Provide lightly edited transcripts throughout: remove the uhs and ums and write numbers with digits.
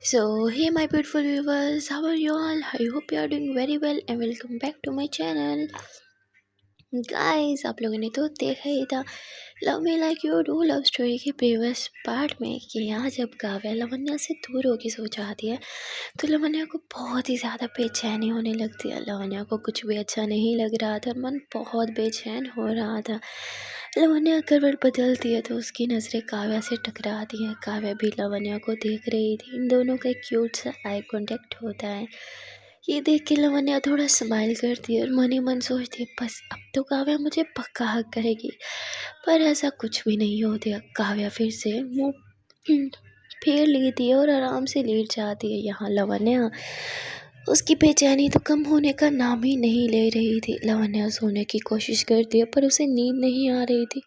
So, hey, my beautiful viewers, how are you all? I hope you are doing very well and welcome back to my channel. Guys आप लोगों ने तो देखा ही था love me like you do love story के previous part में कि यहाँ जब काव्या लवन्या से दूर होकर सो जाती है तो लवन्या को बहुत ही ज़्यादा बेचैनी होने लगती है। लवन्या को कुछ भी अच्छा नहीं लग रहा था और मन बहुत बेचैन हो रहा था। लवन्या करवट बदलती है तो उसकी नज़रें काव्या से टकराती हैं। काव्या भी लवन्या को देख रही थी। इन दोनों का एक क्यूट सा आई कॉन्टेक्ट होता है। ये देख के लवन्या थोड़ा स्माइल करती है और मन ही मन सोचती है बस अब तो काव्या मुझे पक्का हक करेगी। पर ऐसा कुछ भी नहीं होता। काव्या फिर से मुंह फेर लेती है और आराम से लेट जाती है। यहाँ लवन्या उसकी बेचैनी तो कम होने का नाम ही नहीं ले रही थी। लवन्या सोने की कोशिश करती है पर उसे नींद नहीं आ रही थी।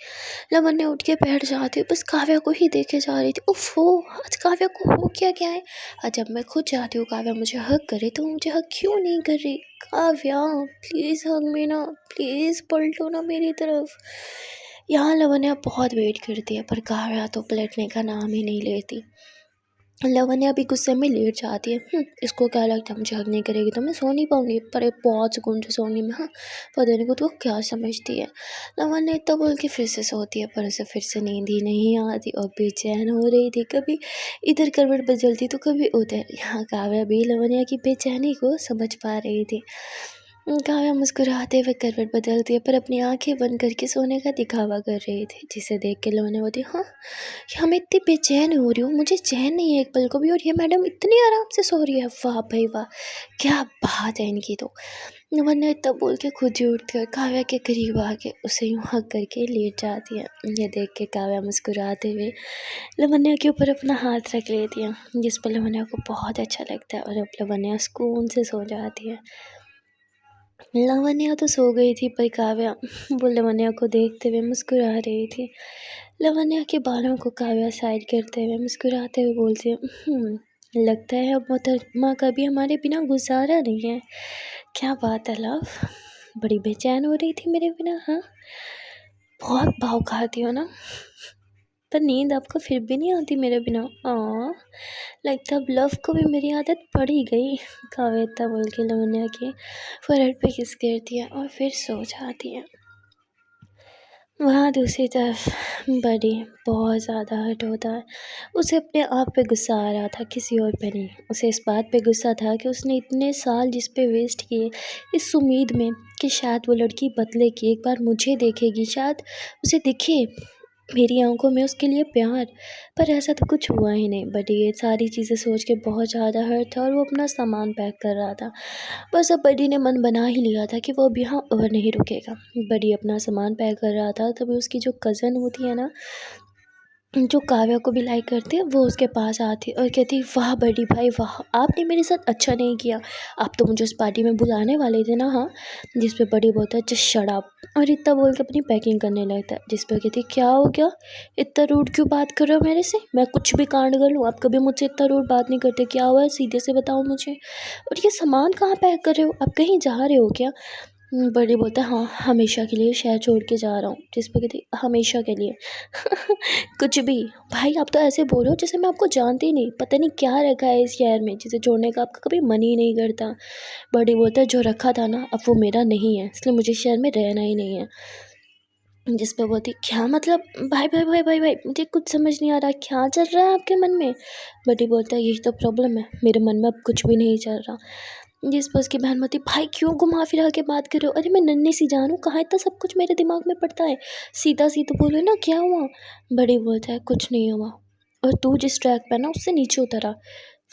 लवन्या उठ के बैठ जाती है, बस काव्या को ही देखे जा रही थी। उफ़ो, आज काव्या को हो क्या गया है। आज जब मैं खुद चाहती हूँ काव्या मुझे हक करे तो मुझे हक क्यों नहीं कर रही। काव्या प्लीज़ हग मी ना, प्लीज़ पलटो ना मेरी तरफ। यहाँ लवन्या बहुत वेट करती है पर काव्या तो पलटने का नाम ही नहीं लेती। लवन्या भी गुस्से में लेट जाती है। इसको क्या लगता है मुझे हक नहीं करेगी तो मैं सो नहीं पाऊंगी। पर ये बहुत सुकून से सोऊंगी मैं। हाँ, पता नहीं को तो क्या समझती है। लवन्या इतना बोल के फिर से सोती है पर उसे फिर से नींद ही नहीं आती और बेचैन हो रही थी। कभी इधर करवट बदलती तो कभी उधर। यहाँ काव्या भी लवन्या की बेचैनी को समझ पा रही थी। काव्या मुस्कुराते हुए करवट बदलती है पर अपनी आंखें बंद करके सोने का दिखावा कर रही थी, जिसे देख के लवन्या बोलती हाँ मैं इतनी बेचैन हो रही हूँ, मुझे चैन नहीं है एक पल को भी। और ये मैडम इतनी आराम से सो रही है। वाह भाई वाह, क्या बात है इनकी तो। लवन्या इतना बोल के खुद ही उठकर काव्या के करीब आके उसे यूँ हक करके लेट जाती है। ये देख के काव्या मुस्कुराते हुए लवन्या के ऊपर अपना हाथ रख लेती है, जिस पर लवन्या को बहुत अच्छा लगता है और अब लवन्या सुकून से सो जाती है। लवन्या तो सो गई थी पर काव्या वो लवन्या को देखते हुए मुस्कुरा रही थी। लवन्या के बालों को काव्या साइड करते हुए मुस्कुराते हुए बोलती है लगता है अब मोहतरमा का भी हमारे बिना गुजारा नहीं है। क्या बात है लव, बड़ी बेचैन हो रही थी मेरे बिना। हाँ, बहुत भाव खाती हो ना, पर नींद आपको फिर भी नहीं आती मेरे बिना। लगता अब लव को भी मेरी आदत पड़ ही गई। काव्यता बोल के लवन्या के फोrehead पे किस करती है और फिर सो जाती है। वहाँ दूसरी तरफ बड़ी बहुत ज़्यादा हर्ट होता है। उसे अपने आप पे गुस्सा आ रहा था, किसी और पे नहीं। उसे इस बात पे गुस्सा था कि उसने इतने साल जिस पे वेस्ट किए इस उम्मीद में कि शायद वो लड़की बदले की एक बार मुझे देखेगी, शायद उसे दिखे मेरी आंखों में उसके लिए प्यार। पर ऐसा तो कुछ हुआ ही नहीं। बट ये सारी चीज़ें सोच के बहुत ज़्यादा हर्ट था और वो अपना सामान पैक कर रहा था। बस अब बडी ने मन बना ही लिया था कि वो अब यहाँ और नहीं रुकेगा। बडी अपना सामान पैक कर रहा था तभी उसकी जो कज़न होती है ना, जो काव्या को भी लाइक करती है, वो उसके पास आती और कहती वाह बड़ी भाई वाह, आपने मेरे साथ अच्छा नहीं किया। आप तो मुझे उस पार्टी में बुलाने वाले थे ना। हाँ, जिस पे बड़ी बोलता है जस्ट शट अप और इतना बोल के अपनी पैकिंग करने लगता है। जिस पे कहती क्या हो गया, इतना रूड क्यों बात कर रहे हो मेरे से, मैं कुछ भी कांड कर लूँ, आप कभी मुझसे इतना रूड बात नहीं करते। क्या हुआ है सीधे से बताओ मुझे। और ये सामान कहाँ पैक कर रहे हो, आप कहीं जा रहे हो क्या। बड़ी बोलता है हाँ हमेशा के लिए शहर छोड़ के जा रहा हूँ। जिस पे कहती हमेशा के लिए कुछ भी भाई, आप तो ऐसे बोल रहे हो जैसे मैं आपको जानती ही नहीं। पता नहीं क्या रखा है इस शहर में जिसे छोड़ने का आपका कभी मन ही नहीं करता। बड़ी बोलता है जो रखा था ना अब वो मेरा नहीं है, इसलिए मुझे शहर में रहना ही नहीं है। जिस पर बोलती क्या मतलब, भाई भाई भाई भाई भाई मुझे कुछ समझ नहीं आ रहा, क्या चल रहा है आपके मन में। बड़ी बोलता है यही तो प्रॉब्लम है, मेरे मन में अब कुछ भी नहीं चल रहा। जिस पर उसकी बहन बोलती भाई क्यों घुमा फिरा के बात कर रहे हो, अरे मैं नन्ही सी जानू कहाँ इतना सब कुछ मेरे दिमाग में पड़ता है, सीधा सीधा बोलो ना क्या हुआ। बड़ी बोलता है कुछ नहीं हुआ और तू जिस ट्रैक पे ना उससे नीचे उतरा,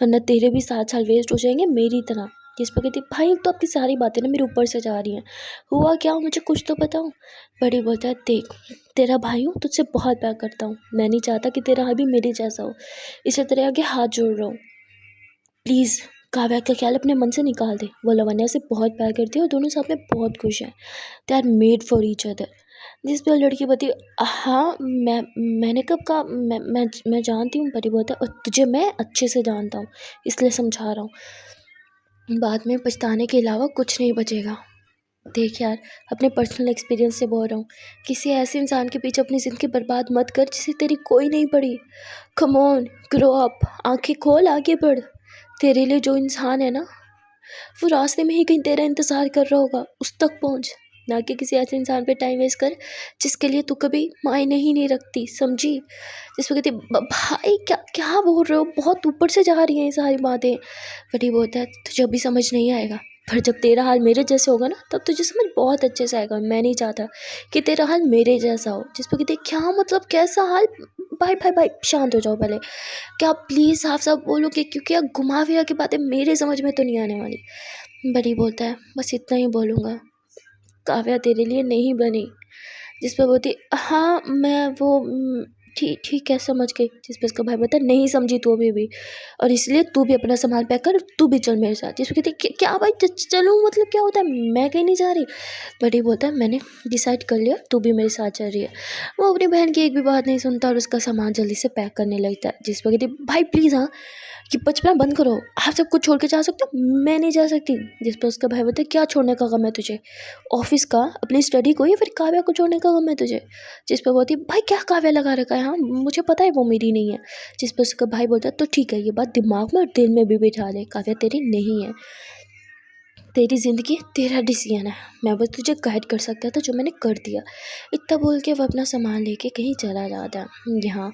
वरना तेरे भी 7 साल वेस्ट हो जाएंगे मेरी तरह। जिस पर कहती भाई तो आपकी सारी बातें ना मेरे ऊपर से जा रही हैं, हुआ क्या मुझे कुछ तो बताओ। बड़ी बोलता है देख तेरा भाई हूँ, तुझसे बहुत प्यार करता हूँ, मैं नहीं चाहता कि तेरा भाई भी मेरे जैसा हो, इसे तेरे आगे हाथ जोड़ रहा हूँ, प्लीज़ काव्या का ख्याल अपने मन से निकाल दे। वो लवन्या से बहुत प्यार करती है और दोनों साथ में बहुत खुश हैं। They are made for each other. जिस पर लड़की बोलती हाँ मैंने कब कहा, मैं जानती हूँ। परी बोलता है और तुझे मैं अच्छे से जानता हूँ इसलिए समझा रहा हूँ, बाद में पछताने के अलावा कुछ नहीं बचेगा। देख यार, अपने पर्सनल एक्सपीरियंस से बोल रहा हूँ, किसी ऐसे इंसान के पीछे अपनी ज़िंदगी बर्बाद मत कर जिसे तेरी कोई नहीं पड़ी। कम ऑन ग्रो अप, आंखें खोल आगे बढ़। तेरे लिए जो इंसान है ना, वो रास्ते में ही कहीं तेरा इंतज़ार कर रहा होगा, उस तक पहुँच। ना कि किसी ऐसे इंसान पे टाइम वेस्ट कर जिसके लिए तू कभी मायने ही नहीं रखती, समझी? जिस वक़्त भाई क्या क्या बोल रहे हो, बहुत ऊपर से जा रही हैं ये सारी बातें। बट ये बोलता है तुझे अभी समझ नहीं आएगा, पर जब तेरा हाल मेरे जैसे होगा ना, तब तुझे समझ बहुत अच्छे से आएगा। मैं नहीं चाहता कि तेरा हाल मेरे जैसा हो। जिस वक़्त क्या मतलब कैसा हाल? भाई भाई भाई शांत हो जाओ पहले। क्या आप प्लीज़ साफ साफ बोलोगे, क्योंकि आप घुमा फिरा की बातें मेरे समझ में तो नहीं आने वाली। बड़ी बोलता है बस इतना ही बोलूँगा, काव्या तेरे लिए नहीं बनी। जिस पर बोलती हाँ मैं वो ठीक ठीक है समझ गई। जिस पर उसका भाई बोलता नहीं समझी तू अभी भी, और इसलिए तू भी अपना सामान पैक कर, तू भी चल मेरे साथ। जिस पर कहती क्या भाई चलूँ मतलब क्या होता है, मैं कहीं नहीं जा रही। बट ये बोलता है मैंने डिसाइड कर लिया, तू भी मेरे साथ चल रही है। वो अपनी बहन की एक भी बात नहीं सुनता और उसका सामान जल्दी से पैक करने लगता है। जिस पर कहती भाई प्लीज़ हाँ कि बचपना बंद करो, आप सब कुछ छोड़ के जा सकते हो, मैं नहीं जा सकती। जिस पर उसका भाई बोलता है क्या छोड़ने का गम है तुझे, ऑफिस का, अपनी स्टडी को, या फिर काव्या को छोड़ने का गम है तुझे? जिस पर बोलती भाई क्या काव्या लगा रखा है, हाँ मुझे पता है वो मेरी नहीं है। जिस पर उसका भाई बोलता है तो ठीक है, ये बात दिमाग में और दिल में भी बिठा ले, काव्या तेरी नहीं है, तेरी ज़िंदगी तेरा डिसीजन है, मैं बस तुझे गाइड कर सकता था जो मैंने कर दिया। इतना बोल के वो अपना सामान लेके कहीं चला जाता है। यहाँ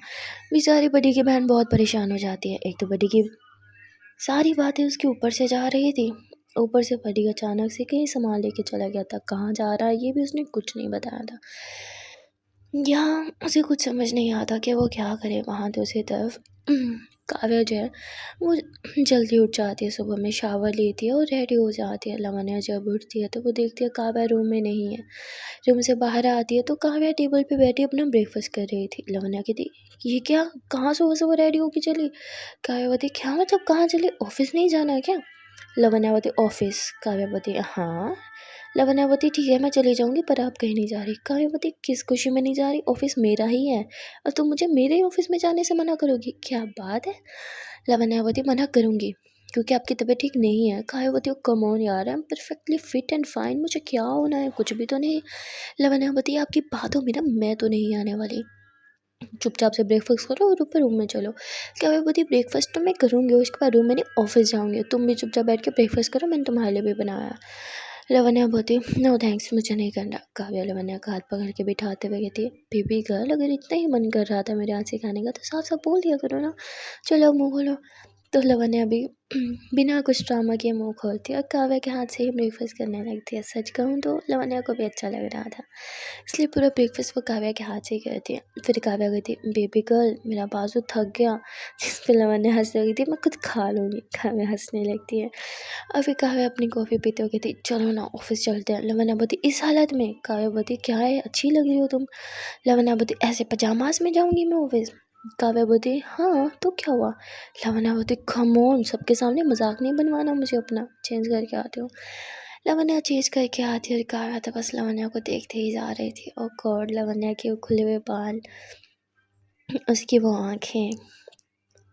बेचारी बड़ी की बहन बहुत परेशान हो जाती है। एक तो बड़ी की सारी बातें उसके ऊपर से जा रही थी, ऊपर से बड़ी अचानक से कहीं सामान लेके चला गया था, कहाँ जा रहा है ये भी उसने कुछ नहीं बताया था। यहाँ उसे कुछ समझ नहीं आता कि वो क्या करे। वहाँ दूसरी तरफ काव्या जो है वो जल्दी उठ जाती है, सुबह में शावर लेती है और रेडी हो जाती है। लावण्या जब उठती है तो वो देखती है काव्या रूम में नहीं है। रूम से बाहर आती है तो काव्या टेबल पे बैठी अपना ब्रेकफास्ट कर रही थी। लावण्या कहती ये क्या, कहाँ सुबह सुबह रेडी होके चली? काव्या बोलती क्या मतलब कहाँ चली, ऑफिस नहीं जाना है क्या? लावण्या बोलती ऑफिस। काव्या बोलती हाँ। लवन्यावती ठीक है मैं चली जाऊँगी, पर आप कहीं नहीं जा रही। काव्यावती किस खुशी में नहीं जा रही, ऑफिस मेरा ही है और तुम मुझे मेरे ही ऑफिस में जाने से मना करोगी, क्या बात है? लवन्यावती मना करूँगी क्योंकि आपकी तबीयत ठीक नहीं है। काव्यावती कम ऑन यार, I am perfectly fit and fine, मुझे क्या होना है, कुछ भी तो नहीं। लवन्यावती आपकी बातों में ना मैं तो नहीं आने वाली, चुपचाप से ब्रेकफास्ट करो और ऊपर रूम में चलो। काव्यावती ब्रेकफास्ट तो मैं करूँगी, उसके बाद रूम में नहीं ऑफिस जाऊँगी, तुम भी चुपचाप बैठ के ब्रेकफास्ट करो, मैंने तुम्हारे लिए भी बनाया। लवन्या बोलती नो थैंक्स मुझे नहीं करना। काव्या लवन्या का हाथ पकड़ के बिठाते हुए कहती है बेबी गर्ल अगर इतना ही मन कर रहा था मेरे हाथ से खाने का तो साफ साफ बोल दिया करो ना, चलो मुँह खोलो। तो लवन्या भी बिना कुछ ड्रामा किए मुँह खोलती है और काव्या के हाथ से ही ब्रेकफास्ट करने लगती है। सच कहूँ तो लवन्या को भी अच्छा लग रहा था, इसलिए पूरा ब्रेकफास्ट वो काव्या के हाथ से ही करती है। फिर काव्या कहती है बेबी गर्ल मेरा बाजू थक गया। जिस पर लवन्या हंसने लगती है मैं खुद खा लूँगी। काव्या हंसने लगती है और फिर काव्या अपनी कॉफ़ी पीते हुए कहती चलो ना ऑफिस चलते हैं। लवन्या बोलती इस हालत में? काव्या बोलती क्या है अच्छी लग रही हो तुम। लवन्या बोलती ऐसे पजामास में जाऊँगी मैं ऑफिस? काव्या बोलती हाँ तो क्या हुआ। लवन्या बोलती कम ऑन सबके सामने मजाक नहीं बनवाना मुझे, अपना चेंज करके आती हूँ। लवन्या चेंज करके आती और काव्या तो बस लवन्या को देखते ही जा रही थी। ओ गॉड, लवन्या के वो खुले हुए बाल, उसकी वो आँखें।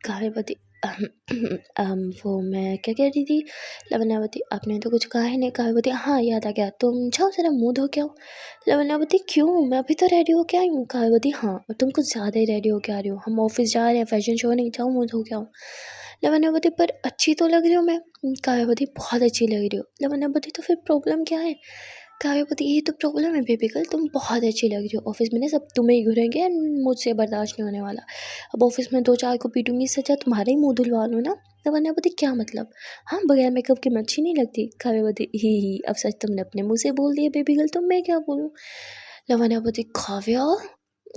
काव्यावती वो मैं क्या कह रही थी, लवन्यावती आपने तो कुछ कहा ही नहीं। काव्यावती हाँ याद आ गया, तुम जाओ जरा मुँह धो के आओ। लवन्यावती क्यों, मैं अभी तो रेडी होके आई हूँ। काव्यावती हाँ और तुम कुछ ज़्यादा ही रेडी होके आ रही हो, हम ऑफिस जा रहे हैं फैशन शो नहीं, जाओ मुँह धो के आओ। लवन्यावती पर अच्छी तो लग रही हो मैं। काव्यावती बहुत अच्छी लग रही हो। लवन्यावती तो फिर प्रॉब्लम क्या है? काव्यावती यही तो प्रॉब्लम है बेबी गर्ल, तुम बहुत अच्छी लग रही हो, ऑफिस में ना सब तुम्हें ही घूरेंगे एंड मुझसे बर्दाश्त नहीं होने वाला। अब ऑफिस में 2-4 को पीटूंगी, इससे अच्छा तुम्हारा ही मुँह धुलवा लूँ ना। लवन्यावती क्या मतलब, हाँ बगैर मेकअप के मैं अच्छी नहीं लगती। काव्यावती ही अब सच तुमने अपने मुँह से बोल दिया बेबी गर्ल, तो मैं क्या बोलूँ। लवन्यावती काव्या।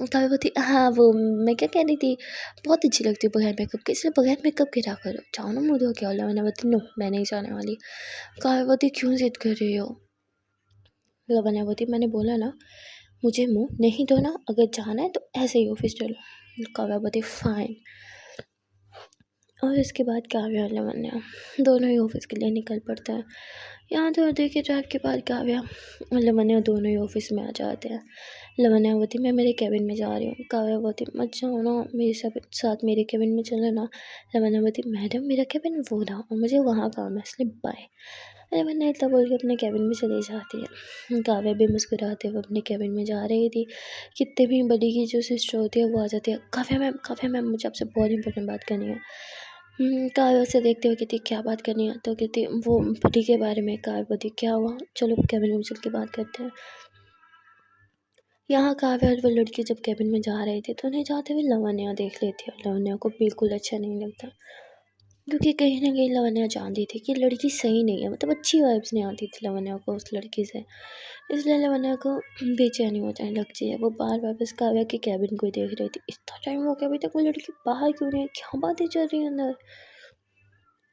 काव्यावती हाँ वो मैं क्या कह रही थी, बहुत अच्छी लगती है बगैर मेकअप के, इसलिए बगैर मेकअप के क्या करो, जाओ ना मुँह धो के आओ। लवन्यावती नो मैं नहीं जाने वाली। काव्यावती क्यों जिद कर रही हो। लवन्यावती मैंने बोला ना मुझे मुँह नहीं धोना, अगर जाना है तो ऐसे ही ऑफिस चलो। काव्यावती फाइन। और इसके बाद काव्या और लवन्या दोनों ही ऑफिस के लिए निकल पड़ते हैं। यहाँ तो देखिए ड्राइव के बाद काव्या और लवन्या दोनों ही ऑफिस में आ जाते हैं। लवन्या बोलती मैं मेरे कैबिन में जा रही हूँ। काव्या बोलती मत जाओ ना, मेरे साथ मेरे कैबिन में चलो ना। लवन्या बोलती मैडम मेरा कैबिन वो रहा और मुझे वहाँ काम है, इसलिए बाय। लवन्या इतना बोल के अपने कैबिन में चली जाती है। काव्या भी मुस्कुराते हुए अपने कैबिन में जा रही थी, कितने भी बड़ी की जो सिस्टर होती है वो आ जाती है। काव्या मैम मुझे आपसे बहुत इंपॉर्टेंट बात करनी है। काव्या उसे देखते हुए कहती क्या बात करनी है, तो कहती वो पति के बारे में। काव्या बोलती क्या हुआ, चलो कैबिन में चल के बात करते हैं। यहाँ काव्या और वो लड़की जब कैबिन में जा रहे थे तो उन्हें जाते हुए लवन्या देख लेती है। लवन्या को बिल्कुल अच्छा नहीं लगता, क्योंकि कहीं ना कहीं लवन्या जानती थी कि लड़की सही नहीं है, मतलब अच्छी वाइब्स नहीं आती थी लवन्या को उस लड़की से। इसलिए लवन्या को बेचैनी हो जाने लगती है। वो बार बार बस काव्या के कैबिन को ही देख रही थी। इतना टाइम हो गया, अभी तक वो लड़की बाहर क्यों नहीं है, क्या बातें चल रही है अंदर।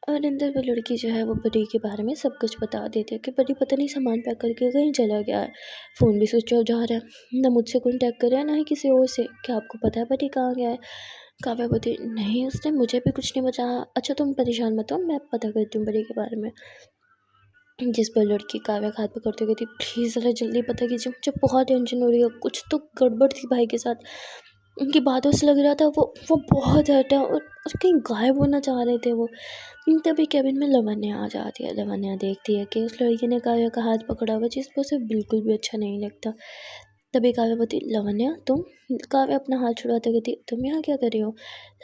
और अंदर वो लड़की जो है वो बड़ी के बारे में सब कुछ बता देती है कि बड़ी पता नहीं सामान पैक करके कहीं चला गया है, फ़ोन भी स्विच ऑफ जा रहा है, ना मुझसे कॉन्टैक्ट कर रहा है ना ही किसी और से। क्या आपको पता है बड़ी कहाँ गया है। काव्या बोलती नहीं, उसने मुझे भी कुछ नहीं बताया। अच्छा तुम परेशान मत हो, मैं पता करती हूँ बड़ी के बारे में। जिस पर लड़की काव्या का हाथ पकड़ते हुए कहती प्लीज़ ज़रा जल्दी पता कीजिए, मुझे बहुत टेंशन हो रही है, कुछ तो गड़बड़ थी भाई के साथ। उनकी बातों से लग रहा था वो बहुत हर्ट है और कहीं गायब होना चाह रहे थे वो। तभी कैबिन में लवन्या आ जाती है। लवन्या देखती है कि उस लड़की ने काव्या का हाथ पकड़ा हुआ, जिस पर उसे बिल्कुल भी अच्छा नहीं लगता। तभी काव्या बोलती लवन्या तुम। काव्या अपना हाथ छुड़ाते कहती तुम यहाँ क्या कर रही हो।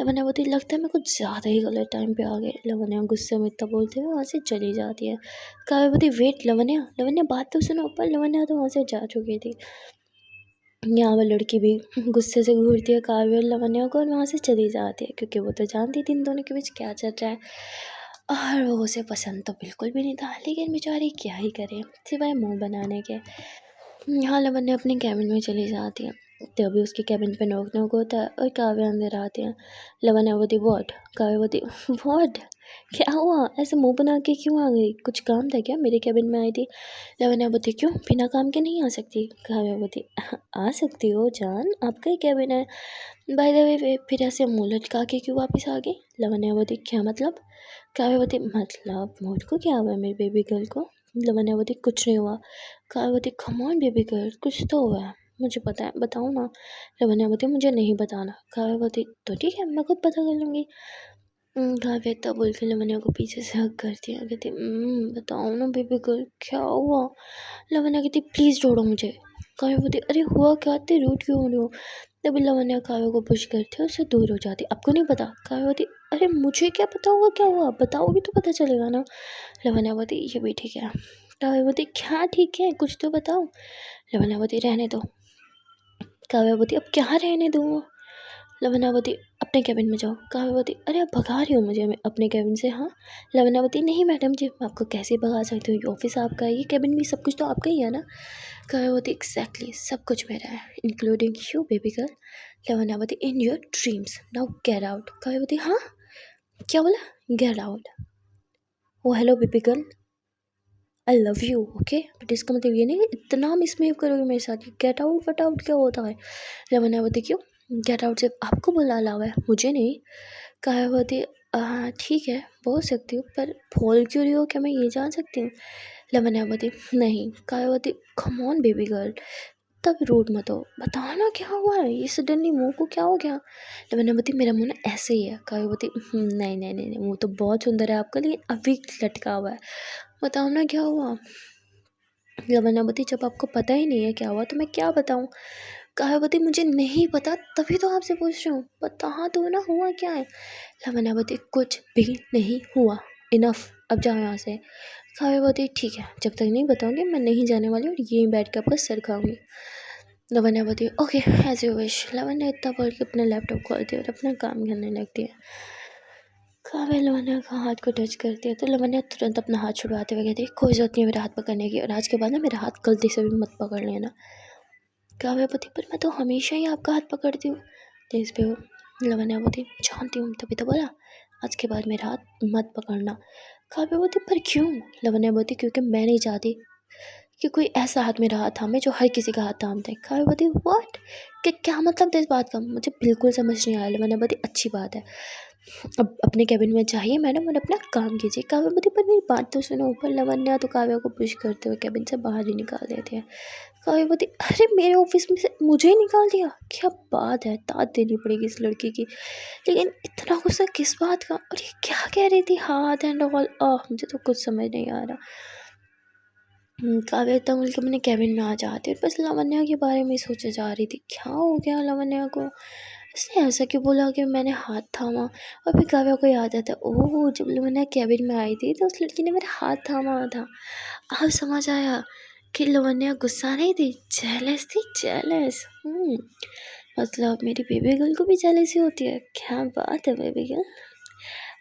लवन्या बोलती लगता है मैं कुछ ज़्यादा ही गलत टाइम पे आ गए। लवन्या गुस्से में इतना बोलते हुए वहाँ से चली जाती है। काव्या बोलती वेट लवन्या, लवन्या बात तो सुनो। पर लवन्या तो वहाँ से जा चुकी थी। यहाँ वो लड़की भी गुस्से से घूरती है काव्या और लवन्या को और वहाँ से चली जाती है, क्योंकि वो तो जानती थी इन दोनों के बीच क्या चल रहा है। और वो उसे पसंद तो बिल्कुल भी नहीं था, लेकिन बेचारी क्या ही करे सिवाय मुंह बनाने के। यहाँ लवन्या अपने कैबिन में चली जाती है। तभी उसके कैबिन पे नोक नोक होता है और काव्या अंदर आती है। लवन्या बोलती वॉट। काव्या बोलती वॉट, क्या हुआ, ऐसे मुंह बना के क्यों आ गई, कुछ काम था क्या, मेरे कैबिन में आई थी। लवन्या बोलती क्यों, बिना काम के नहीं आ सकती। काव्या बोलती आ सकती हो जान, आपका ही कैबिन है। बाय द वे फिर ऐसे मुँह लटका के क्यों वापस आ गई। लवन्या बोलती क्या मतलब। काव्या बोलती मतलब मुझको क्या हुआ है मेरी बेबी गर्ल को। लवन्या बोलती कुछ नहीं हुआ। काव्या बोलती कम ऑन बेबी गर्ल, कुछ तो हुआ है, मुझे पता है, बताओ ना। लवन्या बोलती मुझे नहीं बताना। काव्या बोलती तो ठीक है, मैं खुद पता कर लूँगी। काव्या इतना बोल के लवन्या को पीछे से हग करती है। कहती बताओ ना बेबी गर्ल क्या हुआ। लवन्या कहती प्लीज़ छोड़ो मुझे। काव्या बोलती अरे हुआ क्या, इतनी रूड क्यों हो रही हो। तभी लवन्या काव्या को पुश करती है, उससे दूर हो जाती। आपको नहीं पता। काव्या बोलती अरे मुझे क्या पता होगा क्या हुआ, बताओगी तो पता चलेगा ना। लवन्या बोलती ये भी ठीक है। काव्या बोलती क्या ठीक है, कुछ तो बताओ। लवन्या बोलती रहने दो। काव्या बोलती अब क्या रहने दूँ। लवन्या बोलती अपने कैबिन में जाओ। काव्या बोलती अरे आप भगा रही हो मुझे मैं अपने कैबिन से। हाँ। लवन्या बोलती नहीं मैडम जी, मैं आपको कैसे भगा सकती हूँ, ये ऑफिस आपका है, ये कैबिन भी सब कुछ तो आपका ही है ना। काव्या बोलती एग्जैक्टली सब कुछ मेरा है, including you baby girl. Lavanya बोलती in your dreams now get out. Kavya बोलती हाँ क्या बोला, get out. Oh hello baby girl, I love you okay, but इसका मतलब ये नहीं इतना मिसबिहेव करोगे मेरे साथ। गेट आउट वट आउट क्या होता है। लवन्या बोलती क्यों, गेट आउट सिर्फ आपको बोला अलावा है, मुझे नहीं। काव्या बोलती हाँ ठीक है बोल सकती हूँ, पर बोल क्यों रही हो, क्या मैं ये जान सकती हूँ। लवन्या बोलती नहीं। काव्या बोलती कम ऑन बेबी गर्ल, तब रूड मत हो, बताना क्या हुआ है, ये सडनली मुंह को क्या हो गया। लवन्या बोलती मेरा मुंह ना ऐसे ही है। काव्या बोलती नहीं नहीं नहीं नहीं, मुंह तो बहुत सुंदर है आपका, लेकिन अभी लटका हुआ है, बताओ ना क्या हुआ। लवन्या बोलती जब आपको पता ही नहीं है क्या हुआ तो मैं क्या बताऊँ। काव्या बोलती मुझे नहीं पता तभी तो आपसे पूछ रही हूँ, बता दो ना हुआ क्या है। लवन्या बोलती कुछ भी नहीं हुआ, इनफ, अब जाओ यहाँ से। काव्या बोलती ठीक है, जब तक नहीं बताऊँगी मैं नहीं जाने वाली और यहीं बैठ के आपका सर खाऊंगी। लवन्या बोलती okay as you wish. Lavanya इतना बोल के अपना लैपटॉप खोलती है और अपना काम करने लगती है। काव्या लवन्या का हाथ को टच करती है तो लवन्या तुरंत अपना हाथ छुड़वाते हुए कहती है कोई ज़रूरत नहीं है मेरा हाथ पकड़ने की, और आज के बाद ना मेरा हाथ गलती से भी मत पकड़ लेना। काव्या बोलती पर मैं तो हमेशा ही आपका हाथ पकड़ती हूँ। तो इस पर लवन्या बोलती जानती हूँ तभी तो बोला, आज के बाद मेरा हाथ मत पकड़ना। काव्या बोलती पर क्यों। लवन्या बोलती क्योंकि मैं नहीं चाहती कि कोई ऐसा हाथ मेरा हाथ थामे जो हर किसी का हाथ थामता है। काव्या बोलती व्हाट, कि क्या मतलब था इस बात का, मुझे बिल्कुल समझ नहीं आया। लवन्या बोलती अच्छी बात है, अब अपने कैबिन में जाइए मैडम और अपना काम कीजिए। काव्या बोलती पर मेरी बात तो सुनो। पर लवन्या तो काव्या को पुश करते हुए कैबिन से बाहर ही निकाल देते हैं। काव्या बोलती अरे मेरे ऑफिस में से मुझे ही निकाल दिया, क्या बात है, दाद देनी पड़ेगी इस लड़की की। लेकिन इतना गुस्सा किस बात का, और ये क्या कह रही थी हाथ एंड ऑल, मुझे तो कुछ समझ नहीं आ रहा। काव्या इतना बोल के अपने कैबिन में आ जाती है, बस लवन्या के बारे में सोचे जा रही थी क्या हो गया लवन्या को, उसने ऐसा क्यों बोला कि मैंने हाथ थामा। और फिर काव्या को याद आता है, ओह जब लवन्या कैबिन में आई थी तो उस लड़की ने मेरा हाथ थामा हुआ था। अब समझ आया कि लवन्या गुस्सा नहीं थी, जेलस थी, जेलस। मतलब मेरी बेबी गर्ल को भी जेलसी होती है, क्या बात है बेबी गर्ल।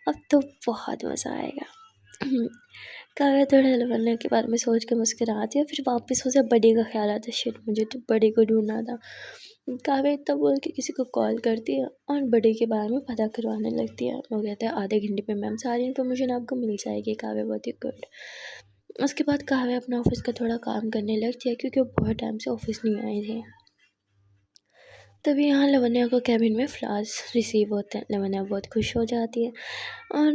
अब तो बहुत मज़ा आएगा। काव्या थोड़ा लवन्या के बारे में सोच के मुस्कुराती है, फिर वापस उसे बड़ी का ख्याल आता है, शिट मुझे तो बड़ी को ढूंढना था। काव्या इतना बोल के किसी को कॉल करती है और बड़ी के बारे में पता करवाने लगती है। वो कहता है आधे घंटे में मैम सारी इन्फॉर्मेशन आपको मिल जाएगी। काव्या बहुत ही गुड। उसके बाद काव्या अपना ऑफिस का थोड़ा काम करने लगती है, क्योंकि वो बहुत टाइम से ऑफिस नहीं आई थी। तभी यहाँ लवन्या को कैबिन में फ्लावर्स रिसीव होते हैं। लवन्या बहुत खुश हो जाती है और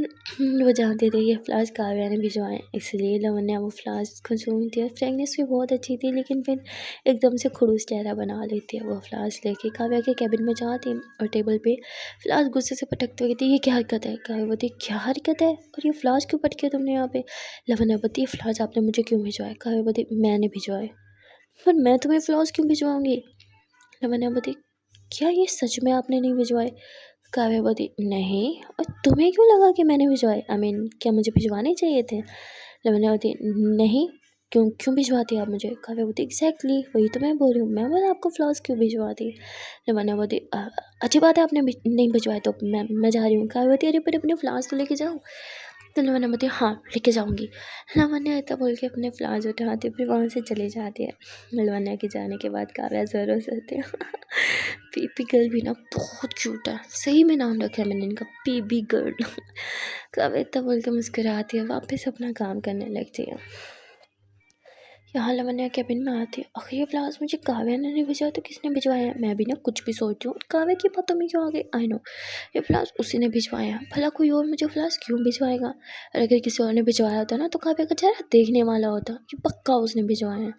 वो जानती थी ये फ्लावर्स काव्या ने भिजवाए, इसलिए लवन्या वो फ्लावर्स को सूंघती है। फ्रेगनेंस भी बहुत अच्छी थी, लेकिन फिर एकदम से खड़ूस चेहरा बना लेती है। वो फ्लावर्स लेके काव्या के कैबिन में जाती है और टेबल पे फ्लावर्स गुस्से से पटकते हुए कहती, ये क्या हरकत है। काव्या बोलती, क्या हरकत है और ये फ्लावर्स क्यों पटके तुमने यहाँ पे। लवन्या बोलती, ये फ्लावर्स आपने मुझे क्यों भिजवाए। काव्या बोलती, मैंने भिजवाए। पर मैं तुम्हें फ्लावर्स क्यों भिजवाऊंगी। लवन्या बोलती, क्या ये सच में आपने नहीं भिजवाए। काव्या बोलती, नहीं। और तुम्हें क्यों लगा कि मैंने भिजवाए, क्या मुझे भिजवाने चाहिए थे। लवन्या बोलती, नहीं, क्यों क्यों भिजवाती आप मुझे। काव्या बोलती, एग्जैक्टली वही तो मैं बोल रही हूँ, मैं बोला आपको फ्लावर्स क्यों भिजवाती। लवन्या बोलती, अच्छी बात है आपने नहीं भिजवाए तो मैं जा रही हूँ। काव्या बोलती, अरे पर अपने फ्लावर्स तो लेके जाओ। तो लवन्या बोलती, हाँ लेके जाऊँगी। लवन्या ऐसा बोल के अपने फ्लावर्स उठाती फिर वहाँ से चली जाती है। लवन्या के जाने के बाद काव्या ज़ोरों से हंसती है। पीपी गर्ल भी ना बहुत क्यूट है, सही में नाम रखा है मैंने इनका, पीबी गर्ल। काव्या इतना बोल के मुस्कुराती है, वापस अपना काम करने लगती है। यहाँ लवन्या कैबिन में आती है, आखिर ये फ्लावर्स मुझे काव्या ने नहीं भिजवाया तो किसने भिजवाया है। मैं भी ना कुछ भी सोच रही हूँ, काव्या की बातों में क्यों आ गई। आई नो ये फ्लावर्स उसी ने भिजवाया है, भला कोई और मुझे फ्लावर्स क्यों भिजवाएगा। और अगर किसी और ने भिजवाया होता ना तो काव्या का चेहरा देखने वाला होता कि पक्का उसने भिजवाया है।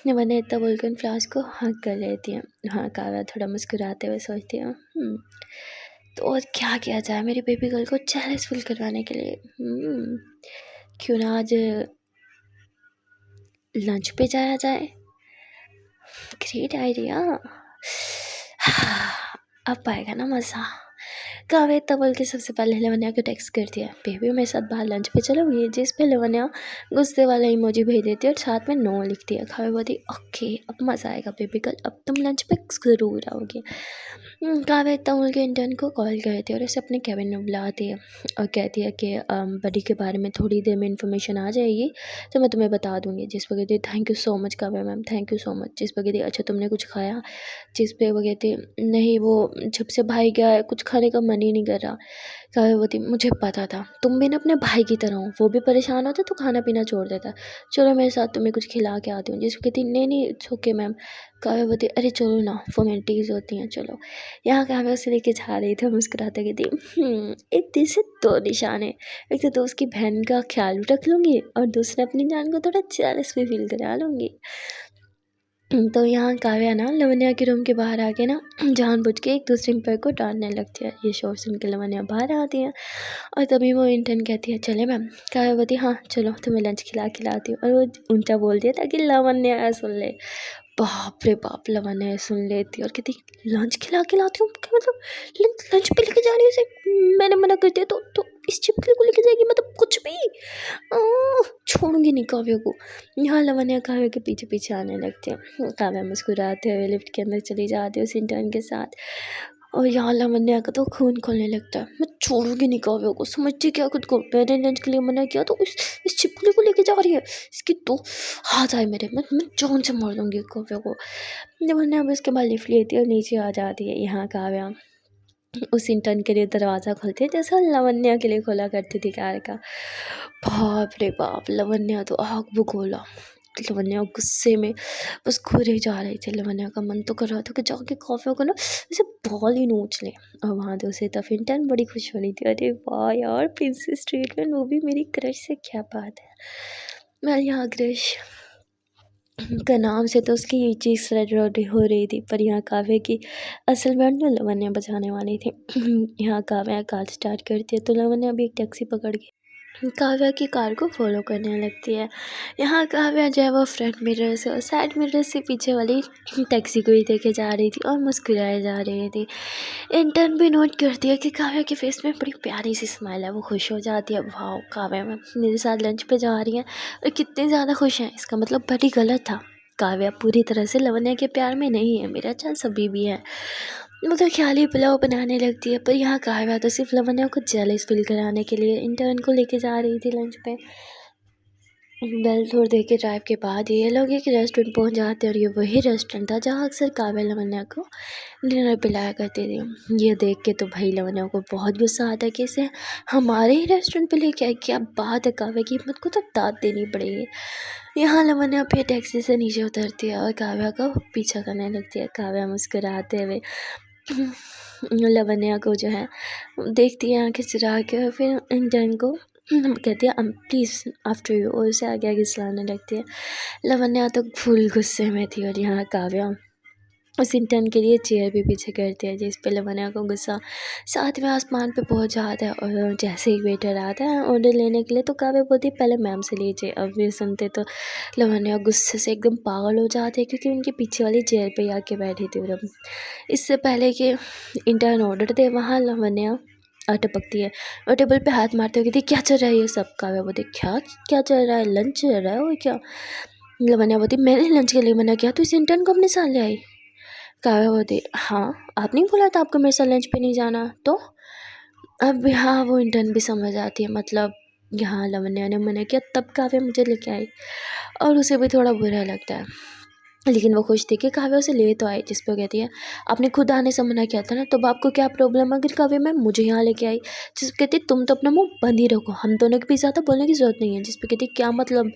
लवन्या इतना बोलकर फ्लावर्स को हक कर लेती है। हाँ काव्या थोड़ा मुस्कुराते हुए सोचती है, तो और क्या किया जाए मेरी बेबी गर्ल को जेलस फील करवाने के लिए। क्यों ना आज लंच पे जाया जाए। Great idea. अब आएगा ना मज़ा। काव्या इतना बोल के सबसे पहले लवन्या को टेक्स्ट करती है, बेबी मेरे साथ बाहर लंच पे चलोगी। जिस पे लवन्या गुस्से वाला इमोजी भेज देती है और साथ में नो लिखती है। काव्या बोलती, ओके अब मज़ा आएगा बेबी गर्ल, अब तुम लंच पे ज़रूर आओगी। काव्या इतना बोल के इंटर्न को कॉल करती है और उसे अपने कैबिन में बुलाती है और कहती है कि बडी के बारे में थोड़ी देर में इन्फॉर्मेशन आ जाएगी तो मैं तुम्हें बता दूँगी। जिस पर कहती, thank you so much Kavya ma'am, thank you so much. जिस पर कहती, अच्छा तुमने कुछ खाया। जिस पे वो कहती, नहीं वो जब से भाई गया है कुछ खाने का मन ही नहीं कर रहा। काव्या बोलती, मुझे पता था तुम भी ना अपने भाई की तरह हो, वो भी परेशान होता तो खाना पीना छोड़ देता, चलो मेरे साथ तुम्हें कुछ खिला के आती हूँ। जिस कहती, नहीं नहीं इट्स ओके मैम। काव्या बोलती, अरे चलो ना फॉर्मेलिटीज़ होती हैं चलो। यहाँ काव्या उसे लेके जा रही थी, मुस्कुराते कहती, एक दिल से दो निशान है, एक तो दोस्त की बहन का ख्याल भी रख लूँगी और दूसरा अपनी जान को थोड़ा जेलस भी फील करा लूँगी। तो यहाँ काव्या ना लवन्या के रूम के बाहर आके ना जानबूझ के एक दूसरे पर को डांटने लगती है। ये शोर सुन के लवन्या बाहर आती है और तभी वो इंटर्न कहती है, चले मैम। काव्या बोलती, हाँ चलो तुम्हें लंच खिलाती हूँ। और वो उल्टा बोल दिया ताकि लवन्या सुन ले। बाप रे बाप, लवन्या सुन लेती और कहती, लंच खिलाती हूँ क्या मतलब लंच पे लेके जा रही है उसे। मैंने मना कर दिया तो इस छिपकली को लेके जाएगी, मतलब कुछ भी। छोड़ूंगी नहीं काव्या को। यहाँ लवन्या काव्या के पीछे पीछे आने लगती है। काव्या मुस्कुराते हुए लिफ्ट के अंदर चली जाती है उस इंटर्न के साथ। और यहाँ लवन्या का तो खून खोलने लगता है, मैं छोड़ूंगी नहीं काव्या को, समझती क्या खुद को। मैंने लंच के लिए मना किया तो इस छिपकली को लेके जा रही है, इसकी तो हाथ आए मेरे, मैं जान से मार दूंगी काव्या को। लवन्या अब उसके बाद लिफ्ट लेती है और नीचे आ जाती है। यहाँ काव्या उस इंटर्न के लिए दरवाज़ा खोलती है जैसा लवन्या के लिए खोला करती थी कार का। बाप रे बाप, लवन्या तो आग बबूला। लवन्या गुस्से में बस घूरे जा रही थी। लवन्या का मन तो कर रहा था कि जाके काव्या को ना ऐसे बॉल ही नोच ले। और वहाँ दूसरी तरफ इंटर्न बड़ी खुश हो रही थी, अरे वाह यार प्रिंसेस ट्रीटमेंट, वो भी मेरी क्रश से, क्या बात है। मैं यहाँ क्रश का नाम से तो उसकी ये चीज़ रेडी हो रही थी, पर यहाँ काव्या की असल बैंड में लवन्या बजाने वाली थी। यहाँ काव्या कार स्टार्ट करती है तो लवन्या भी एक टैक्सी पकड़ के काव्या की कार को फॉलो करने लगती है। यहाँ काव्या जो है वो फ्रंट मिरर से और साइड मिरर से पीछे वाली टैक्सी को ही देखे जा रही थी और मुस्कुराए जा रही थी। इंटर्न भी नोट करती है कि काव्या के फेस में बड़ी प्यारी सी स्माइल है। वो खुश हो जाती है, वाह काव्या मैम मेरे साथ लंच पे जा रही हैं और कितने ज़्यादा खुश हैं, इसका मतलब बड़ी गलत था। काव्या पूरी तरह से लवन्या के प्यार में नहीं है, मेरा चांस अभी भी है। वो तो ख्याली पुलाव बनाने लगती है, पर यहाँ काव्या तो सिर्फ लवन्या को जेलस फील कराने के लिए इंटर्न को लेके जा रही थी लंच पे। बेल थोड़ी देर के ड्राइव के बाद ये लोग एक रेस्टोरेंट पहुंच जाते हैं और ये वही रेस्टोरेंट था जहाँ अक्सर काव्या लवन्या को डिनर पिलाया करती थी। ये देख के तो भाई लवन्या को बहुत गुस्सा आता है कि इसे हमारे ही रेस्टोरेंट पे लेके आई, क्या बात है, काव्या की हिम्मत को तो दाद देनी पड़ेगी। यहाँ लवन्या फिर टैक्सी से नीचे उतरती है और काव्या का पीछा करने लगती है। काव्या मुस्कुराते हुए लवन्या को जो है देखती है आंखें चुरा के और फिर इंटर्न को कहती है प्लीज़ आफ्टर यू, और उसे आगे आगे चलाने लगती है। लवन्या तो फुल गुस्से में थी और यहाँ काव्या उस इंटर्न के लिए चेयर भी पीछे करती है, जिस पे लवन्या को गुस्सा साथ में आसमान पे पहुंच जाता है। और जैसे ही वेटर आता है ऑर्डर लेने के लिए तो काव्या बोलती है पहले मैम से लीजिए। अब ये सुनते तो लवन्या गुस्से से एकदम पागल हो जाती है, क्योंकि उनके पीछे वाली चेयर पे आके बैठी थी। और इससे पहले कि इंटर्न ऑर्डर दे वहाँ लवन्या टपकती है और टेबल पे हाथ मारते हुए कहती क्या चल रहा है ये सब। काव्या बोलती क्या क्या चल रहा है, लंच चल रहा है और क्या। लवन्या बोलती मैंने लंच के लिए मना किया, तो इस इंटर्न को अपने साथ ले आई। काव्या बोलती हाँ आपने बोला था आपको मेरे साथ लंच पे नहीं जाना, तो अब यहाँ वो इंटर्न भी समझ आती है, मतलब यहाँ लवन्या ने मना किया तब काव्या मुझे लेके आई, और उसे भी थोड़ा बुरा लगता है। लेकिन वो खुश थी कि काव्या उसे ले तो आई, जिस पर कहती है आपने खुद आने से मना किया था ना, तब आपको क्या प्रॉब्लम अगर काव्या मैम मुझे यहाँ लेके आई। जिस पर कहती तुम तो अपना मुंह बंद ही रखो, हम दोनों के बीच ज़्यादा बोलने की ज़रूरत नहीं है। जिस पर कहती क्या मतलब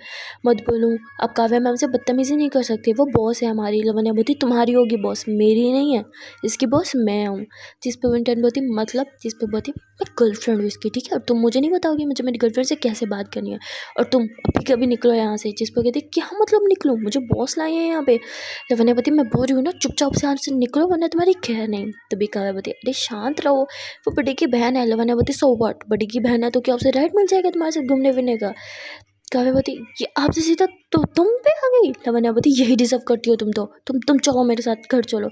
मत बोलूँ, अब काव्या मैम से बदतमीज़ी नहीं कर सकती, वो बॉस है हमारी। लवन्या बोलती तुम्हारी होगी बॉस, मेरी नहीं है, इसकी बॉस मैं हूँ। जिस पर विंटन बोलती मतलब, जिस पर बोलती मैं गर्लफ्रेंड हूँ इसकी, ठीक है, और तुम मुझे नहीं बताओगी मुझे मेरी गर्लफ्रेंड से कैसे बात करनी है, और तुम अभी कभी निकलो यहाँ से। जिस पर कहती क्या मतलब निकलो, मुझे बॉस लाए हैं यहाँ पे। लवन्या बोलती मैं बोल रही हूँ ना चुपचाप से यहाँ से निकलो वरना तुम्हारी खैर नहीं। तभी काव्या बोलती अरे शांत रहो, वो बड़ी की बहन है। लवन्या बोलती सो व्हाट, बड़ी की बहन है तो क्या उसे राइट मिल जाएगा तुम्हारे साथ घूमने फिरने का। काव्या बोलती ये आपसे सीधा तो तुम पे आ गई। लवन्या बोलती यही डिजर्व करती हो तुम तो, तुम चलो मेरे साथ घर चलो।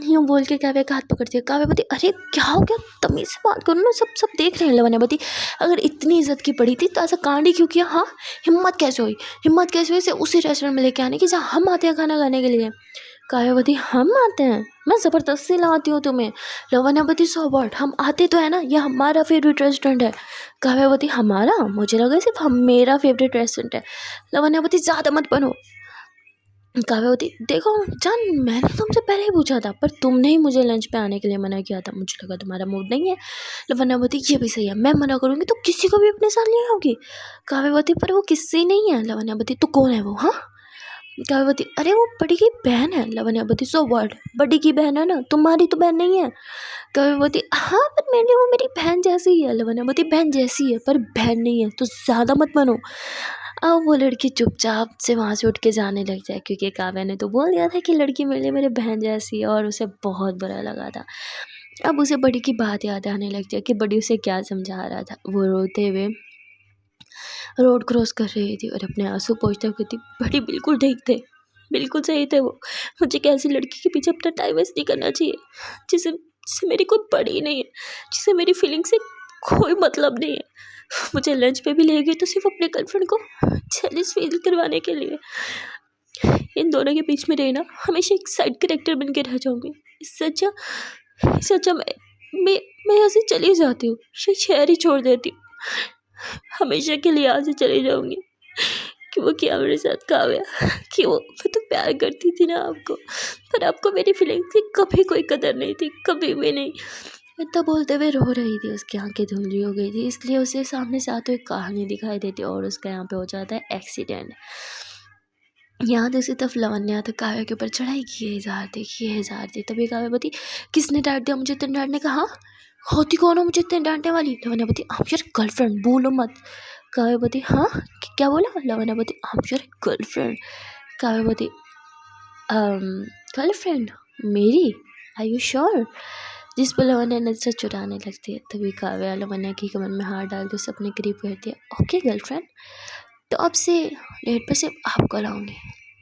यूँ बोल के काव्या का हाथ पकड़ती है। काव्या बोलती अरे क्या हो गया, तमीज़ से बात करो ना, सब देख रहे हैं। लवन्या बोलती अगर इतनी इज्जत की पड़ी थी तो ऐसा कांड ही क्यों किया। हाँ हिम्मत कैसे हुई इसे उसी रेस्टोरेंट में लेके आने की जहाँ हम आते हैं खाना खाने के लिए। काव्या बोलती हम आते हैं, मैं ज़बरदस्ती लाती हूँ तुम्हें। लवन्या बोलती सो व्हाट, हम आते तो है ना, यह हमारा फेवरेट रेस्टोरेंट है। काव्या बोलती हमारा, मुझे लगा सिर्फ हम मेरा फेवरेट रेस्टोरेंट है। लवन्या बोलती ज़्यादा मत बनो। काव्या बोलती देखो जान मैंने तुमसे पहले ही पूछा था, पर तुमने ही मुझे लंच पे आने के लिए मना किया था, मुझे लगा तुम्हारा मूड नहीं है। लवन्या बोलती ये भी सही है, मैं मना करूँगी तो किसी को भी अपने साथ ले आओगी। काव्या बोलती पर वो किससे नहीं है। लवन्या बोलती तो कौन है वो। हाँ काव्या बोलती अरे वो बड़ी की बहन है। लवन्या बोलती सो व्हाट, बड़ी की बहन है ना, तुम्हारी तो बहन नहीं है। काव्या बोलती हाँ पर वो मेरी बहन जैसी ही है। लवन्या बोलती बहन जैसी है पर बहन नहीं है, तो ज़्यादा मत बनो। अब वो लड़की चुपचाप से वहाँ से उठ के जाने लग जाए, क्योंकि काव्या ने तो बोल दिया था कि लड़की मेरे बहन जैसी है, और उसे बहुत बुरा लगा था। अब उसे बड़ी की बात याद आने लग जाए कि बड़ी उसे क्या समझा रहा था। वो रोते हुए रोड क्रॉस कर रही थी और अपने आंसू पोंछते हुए कहती बड़ी बिल्कुल ठीक थे, बिल्कुल सही थे वो। मुझे कैसी लड़की के पीछे अपना टाइम वेस्ट नहीं करना चाहिए जिसे मेरी कोई पड़ी ही नहीं है, जिसे मेरी फीलिंग से कोई मतलब नहीं है। मुझे लंच पे भी ले गई तो सिर्फ अपने गर्लफ्रेंड को जेलस फील करवाने के लिए। इन दोनों के बीच में रहना हमेशा एक साइड कैरेक्टर बन के रह जाऊंगी। इससे अच्छा मैं यहाँ से चली जाती हूँ, शहर ही छोड़ देती हूँ, हमेशा के लिए यहाँ से चली जाऊंगी। कि वो क्या मेरे साथ काव्या, कि वो मैं तो प्यार करती थी ना आपको, पर आपको मेरी फीलिंग्स की कभी कोई कदर नहीं थी, कभी भी नहीं। इतना बोलते हुए रो रही थी, उसकी आंखें धुंधली हो गई थी, इसलिए उसे सामने से आते हुए कहानी दिखाई देती और उसका यहाँ पे हो जाता है एक्सीडेंट। यहाँ दूसरी तरफ लवन्या तो काव्या के ऊपर चढ़ाई किए जा रही थी। तभी काव्या बोलती किसने डांट दिया मुझे, इतने डांटने का। हाँ होती कौन हो मुझे इतने डांटने वाली। लवन्या बोलती आई एम योर गर्लफ्रेंड, बोलो मत। काव्या बोलती हाँ क्या बोला। लवन्या बोलती I am your girlfriend. Kavya बोलती गर्लफ्रेंड मेरी, आर यू श्योर। जिस पर लवन्या नजर चुराने लगती है। तभी काव्या लवन्या की कमर में हाथ डाल के उसे अपने करीब करती है। ओके गर्लफ्रेंड, तो अब से डेट पर सिर्फ आपको लाऊंगी,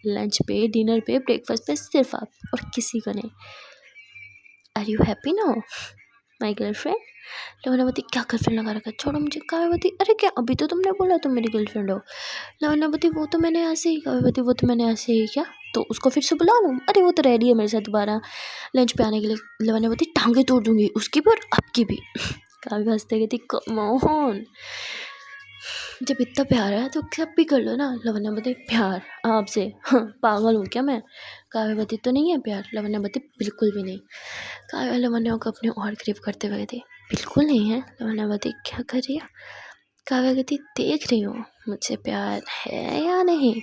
लंच पे, डिनर पे, ब्रेकफास्ट पे सिर्फ आप और किसी को नहीं। Are you happy now my girlfriend? Lavanya बोलती क्या गर्लफ्रेंड लगा रखा, छोड़ो मुझे। काव्या बोलती अरे क्या, अभी तो तुमने बोला तुम मेरी गर्लफ्रेंड हो। लवन्या बोलती वो तो मैंने ऐसे ही। काव्या बोलती वो तो मैंने ऐसे ही क्या, तो उसको फिर से बुला लूँ? अरे वो तो रेडी है मेरे साथ दोबारा लंच पे आने के लिए। लवन्या बोलती टांगे तोड़ दूंगी उसकी भी और आपकी भी। काव्या हंसते कहती कम ऑन, जब इतना प्यार है तो सब भी कर लो ना। लवन्या बोलती प्यार आपसे? हाँ, पागल हूँ क्या मैं? काव्या बोलती तो नहीं है प्यार? लवन्या बोलती बिल्कुल भी नहीं। काव्या लवन्या को अपने और करीब करते हुए कहती बिल्कुल नहीं है। लवन्या बोलती क्या कर रही है? काव्या कहती देख रही हूँ मुझसे प्यार है या नहीं।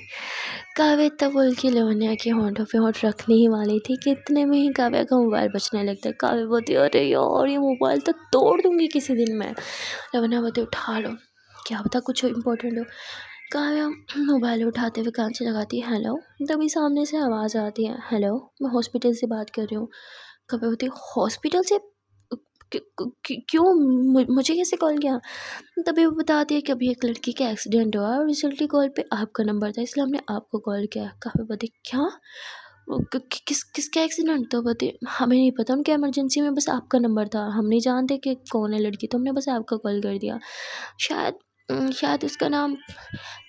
काव्या तब बोल के लवन्या के होंठों पे होंठ रखने ही वाली थी कि इतने में ही काव्या का मोबाइल बजने लगता है। काव्या बोलती अरे यार ये मोबाइल तो तोड़ दूंगी किसी दिन मैं। लवन्या बोलती उठा लो, क्या पता कुछ इम्पोर्टेंट हो। काव्या मोबाइल उठाते हुए कान से लगाती है हेलो। तभी सामने से आवाज़ आती है हेलो, मैं हॉस्पिटल से बात कर रही हूँ। काव्या बोलती हॉस्पिटल से? क्यों, मुझे कैसे कॉल किया? तभी वो बताती है कि अभी एक लड़की का एक्सीडेंट हुआ और रिजल्टी कॉल पे आपका नंबर था इसलिए हमने आपको कॉल किया। काफ़ी बताती क्या, किसका एक्सीडेंट? तो बताती हमें नहीं पता, उनके इमरजेंसी में बस आपका नंबर था, हम नहीं जानते कि कौन है लड़की, तो हमने बस आपका कॉल कर दिया। शायद शायद उसका नाम,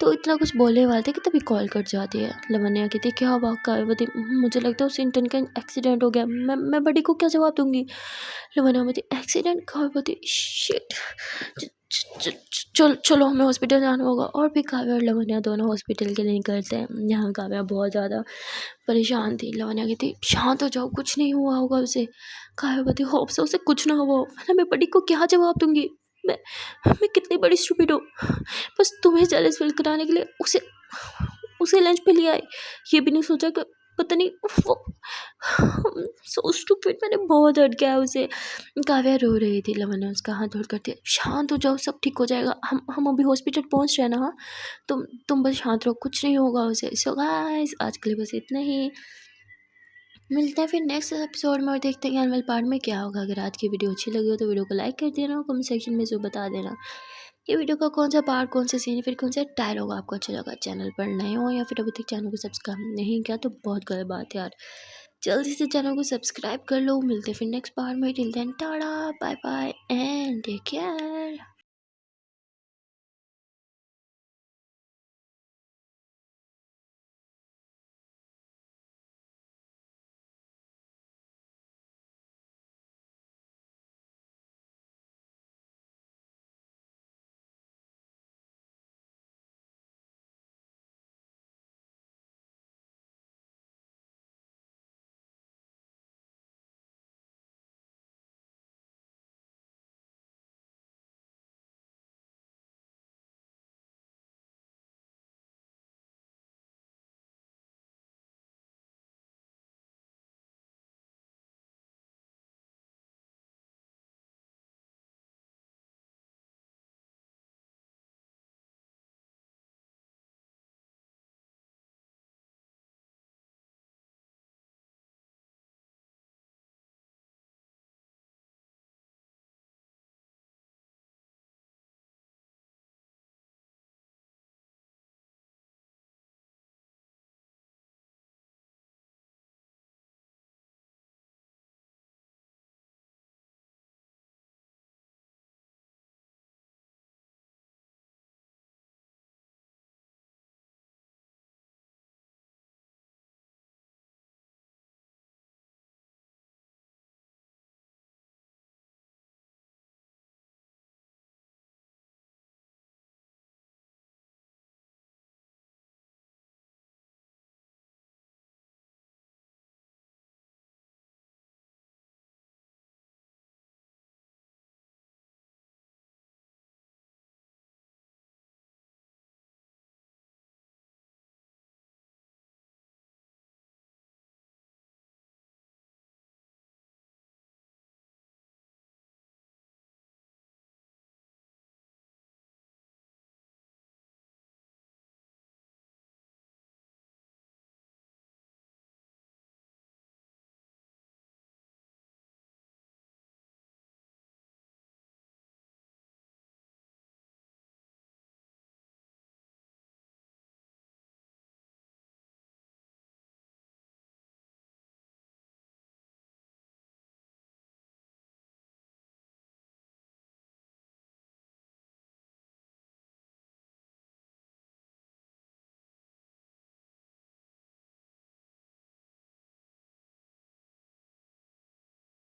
तो इतना कुछ बोलने वाले थे कि तभी कॉल कट जाती है। लवन्या कहती क्या हुआ? काव्यवती मुझे लगता है उस इंटर्न का एक्सीडेंट हो गया, मैं बड़ी को क्या जवाब दूंगी। लवन्या बोलती एक्सीडेंट? काव्यवती शिट, चलो हमें हॉस्पिटल जाना होगा। और भी काव्या और लवन्या दोनों हॉस्पिटल के लिए निकलते हैं। यहाँ काव्या बहुत ज़्यादा परेशान थी। लवन्या कहती शांत हो जाओ, कुछ नहीं हुआ होगा उसे। काव्यवती होप से उसे कुछ ना हुआ, वरना मैं बड़ी को क्या जवाब दूंगी। मैं मैं कितनी बड़ी स्टूपिड हूँ, बस तुम्हें जेलस फील कराने के लिए उसे उसे लंच पे ले आई। ये भी नहीं सोचा कि पता नहीं वो सो स्टूपिड, मैंने बहुत हर्ट किया उसे। काव्या रो रही थी। लवन्या उसका हाथ धोड़ करती शांत हो जाओ, सब ठीक हो जाएगा, हम अभी हॉस्पिटल पहुंच रहे हैं ना। हाँ तुम बस शांत रहो, कुछ नहीं होगा उसे। सो गाइस आज के लिए बस इतना ही, मिलते हैं फिर नेक्स्ट एपिसोड में और देखते हैं एनुअल पार्ट में क्या होगा। अगर आज की वीडियो अच्छी लगी हो तो वीडियो को लाइक कर देना और कमेंट सेक्शन में जो बता देना कि वीडियो का कौन सा पार्ट, कौन सा सीन, फिर कौन सा डायलॉग आपको अच्छा लगा। चैनल पर नए हो या फिर अभी तक चैनल को सब्सक्राइब नहीं किया तो बहुत गलत बात है यार, जल्दी से चैनल को सब्सक्राइब कर लो। मिलते हैं फिर नेक्स्ट पार्ट में, till then tata bye bye and take care.